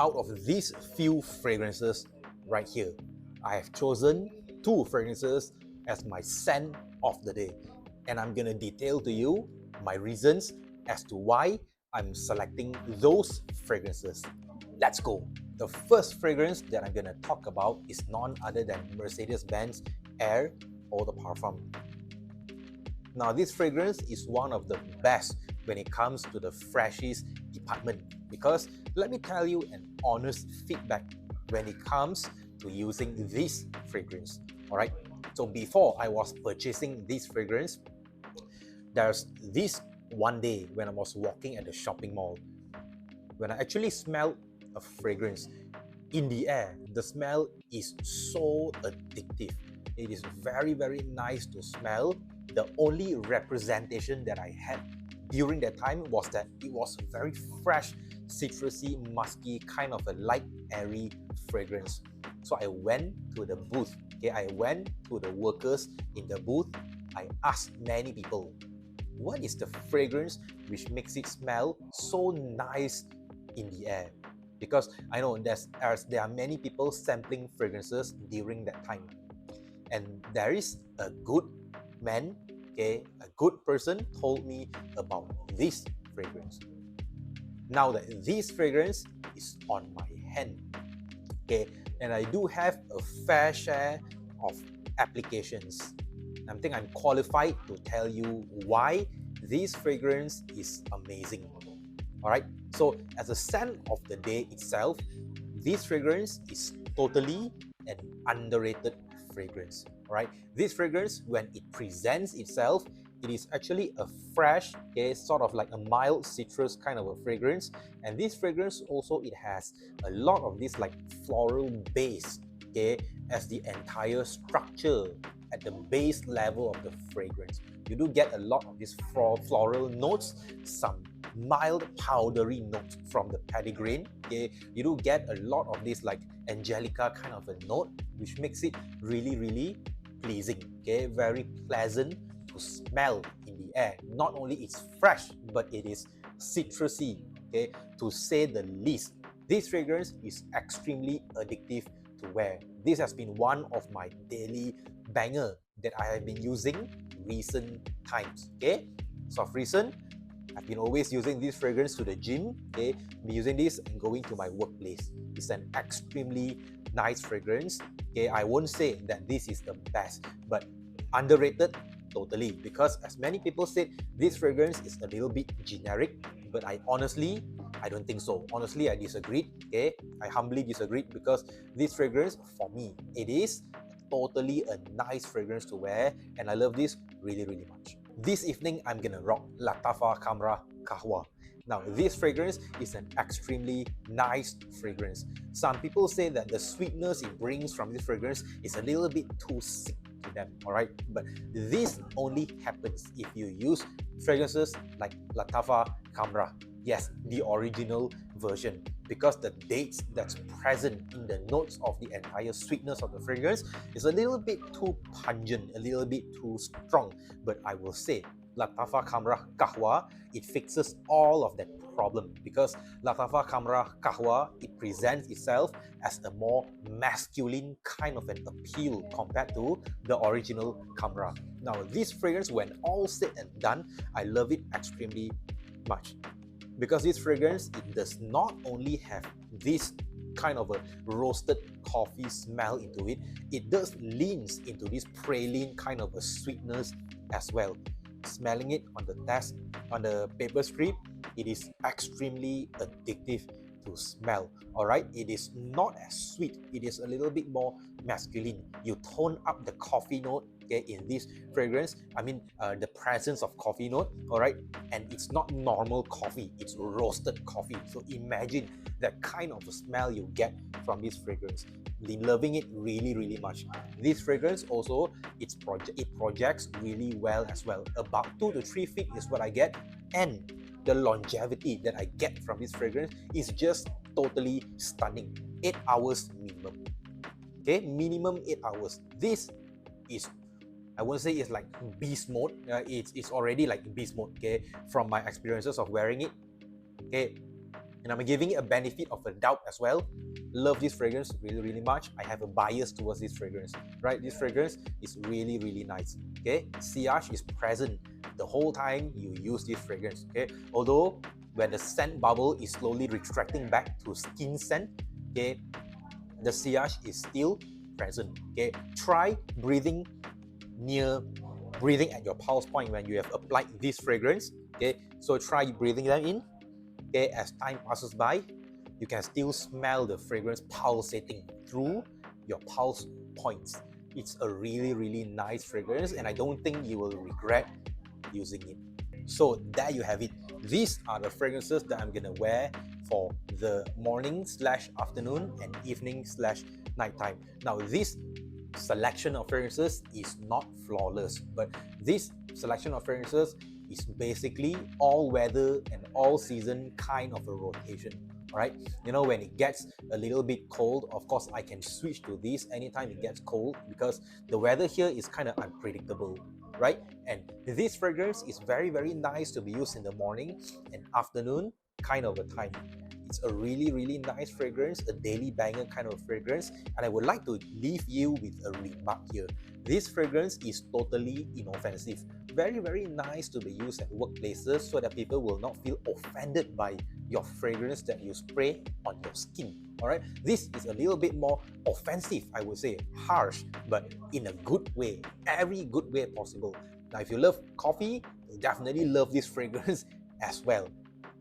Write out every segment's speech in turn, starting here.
out of these few fragrances right here, I have chosen 2 fragrances as my scent of the day. And I'm gonna detail to you my reasons as to why I'm selecting those fragrances. Let's go. The first fragrance that I'm gonna talk about is none other than Mercedes Benz Air Eau de Parfum. Now, this fragrance is one of the best when it comes to the freshies department, because let me tell you an honest feedback when it comes to using this fragrance. Alright, so before I was purchasing this fragrance, there's this one day when I was walking at the shopping mall, when I actually smelled a fragrance in the air. The smell is so addictive. It is very, very nice to smell. The only representation that I had during that time was that it was a very fresh, citrusy, musky, kind of a light, airy fragrance. So I went to the booth. Okay, I went to the workers in the booth. I asked many people, what is the fragrance which makes it smell so nice in the air? Because I know there are many people sampling fragrances during that time. And there is a good man, okay, a good person told me about this fragrance. Now that this fragrance is on my hand, okay, and I do have a fair share of applications, I think I'm qualified to tell you why this fragrance is amazing. Alright, so as a scent of the day itself, this fragrance is totally an underrated fragrance. Alright, this fragrance, when it presents itself, it is actually a fresh, okay, sort of like a mild citrus kind of a fragrance. And this fragrance also, it has a lot of this like floral base, okay, as the entire structure at the base level of the fragrance. You do get a lot of these floral notes, some mild powdery notes from the petitgrain. Okay, you do get a lot of this like angelica kind of a note, which makes it really, really pleasing. Okay, very pleasant to smell in the air. Not only it's fresh, but it is citrusy. Okay, to say the least. This fragrance is extremely addictive to wear. This has been one of my daily banger that I have been using recent times. Okay, so of recent, I've been always using this fragrance to the gym. Okay, be using this and going to my workplace. It's an extremely nice fragrance. Okay, I won't say that this is the best, but underrated totally, because as many people said, this fragrance is a little bit generic, but I don't think so. Honestly, I disagreed. Okay, I humbly disagreed, because this fragrance, for me, it is totally a nice fragrance to wear, and I love this really, really much. This evening, I'm gonna rock Lattafa Camera Kahwa. Now, this fragrance is an extremely nice fragrance. Some people say that the sweetness it brings from this fragrance is a little bit too sick to them, alright? But this only happens if you use fragrances like Lattafa Camera. Yes, the original version, because the dates that's present in the notes of the entire sweetness of the fragrance is a little bit too pungent, a little bit too strong. But I will say, Lattafa Camera Kahwa, it fixes all of that problem, because Lattafa Camera Kahwa, it presents itself as a more masculine kind of an appeal compared to the original Camera. Now, this fragrance, when all said and done, I love it extremely much. Because this fragrance, it does not only have this kind of a roasted coffee smell into it, it does leans into this praline kind of a sweetness as well. Smelling it on the paper strip, it is extremely addictive to smell. Alright, it is not as sweet, it is a little bit more masculine. You tone up the coffee note, okay, in this fragrance. The presence of coffee note, alright, and it's not normal coffee, it's roasted coffee. So imagine that kind of a smell you get from this fragrance. Been loving it really, really much. This fragrance also, it projects really well as well. About 2 to 3 feet is what I get, and the longevity that I get from this fragrance is just totally stunning. 8 hours minimum. Okay, minimum 8 hours. This is, I won't say it's like beast mode. It's already like beast mode. Okay, from my experiences of wearing it. Okay, And I'm giving it a benefit of a doubt as well. Love this fragrance really much. I have a bias towards this fragrance, right? This fragrance is really nice. Okay, sillage is present the whole time you use this fragrance. Okay, although when the scent bubble is slowly retracting back to skin scent, okay, the sillage is still present. Okay, try breathing at your pulse point when you have applied this fragrance. Okay, so try breathing them in. Okay, as time passes by, you can still smell the fragrance pulsating through your pulse points. It's a really nice fragrance, and I don't think you will regret using it. So there you have it. These are the fragrances that I'm gonna wear for the morning / afternoon and evening / nighttime. Now this selection of fragrances is not flawless, but this selection of fragrances is basically all weather and all season kind of a rotation. Alright, you know, when it gets a little bit cold, of course I can switch to this anytime it gets cold, because the weather here is kind of unpredictable, right? And this fragrance is very nice to be used in the morning and afternoon kind of a time. It's a really nice fragrance, a daily banger kind of fragrance, and I would like to leave you with a remark here. This fragrance is totally inoffensive. Very nice to be used at workplaces so that people will not feel offended by your fragrance that you spray on your skin. Alright, this is a little bit more offensive, I would say, harsh, but in a good way, every good way possible. Now, if you love coffee, you'll definitely love this fragrance as well.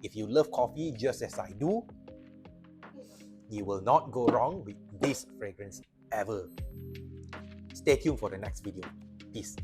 If you love coffee just as I do, you will not go wrong with this fragrance ever. Stay tuned for the next video. Peace.